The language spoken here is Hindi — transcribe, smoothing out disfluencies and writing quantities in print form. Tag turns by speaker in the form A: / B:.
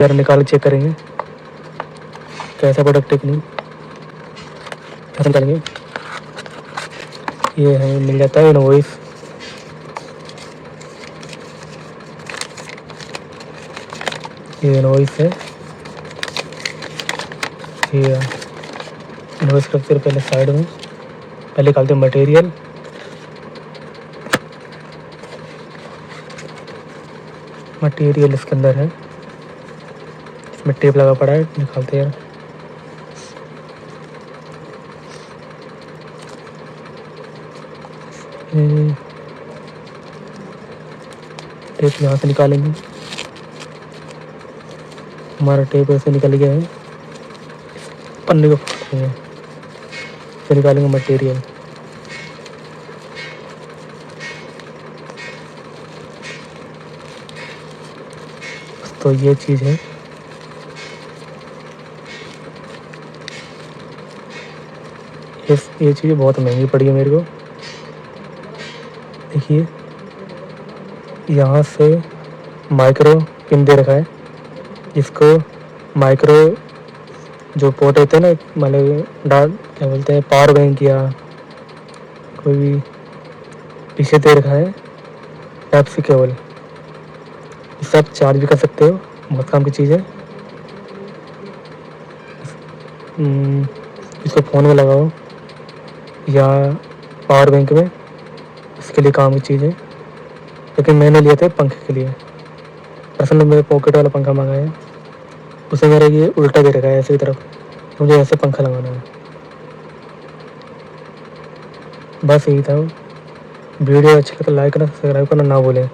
A: यार निकाल चेक करेंगे कैसा प्रोडक्ट है कि नहीं। कैसे निकालेंगे? ये हमें मिल जाता है इनवॉइस। ये इनवॉइस है। ये इनवॉइस का फिर पहले साइड में पहले निकालते हैं मटेरियल। मटेरियल इसके अंदर है, इसमें टेप लगा पड़ा है, निकालते हैं यार। टेप यहाँ से निकालेंगे। हमारा टेप ऐसे निकल गया है। पन्ने को फाड़ेंगे, फिर निकालेंगे मटेरियल। तो ये चीज़ है। ये चीज़ बहुत महंगी पड़ी है मेरे को। देखिए यहाँ से माइक्रो पिन दे रखा है, जिसको माइक्रो जो पोर्ट होते हैं ना, मतलब डाल क्या बोलते हैं, पावर बैंक या कोई भी पीछे दे रखा है टाइप सी केबल। इससे आप चार्ज भी कर सकते हो, बहुत काम की चीज़ है। इसको फ़ोन में लगाओ या पावर बैंक में, इसके लिए काम की चीज़ है। लेकिन मैंने लिए थे पंखे के लिए। असल में मेरे पॉकेट वाला पंखा मंगाया, उसे मेरा ये उल्टा दे रखा है ऐसी तरफ, तो मुझे ऐसे पंखा लगाना है। बस यही था। वीडियो अच्छी लगे तो लाइक करना, सब्सक्राइब करना ना भूलें।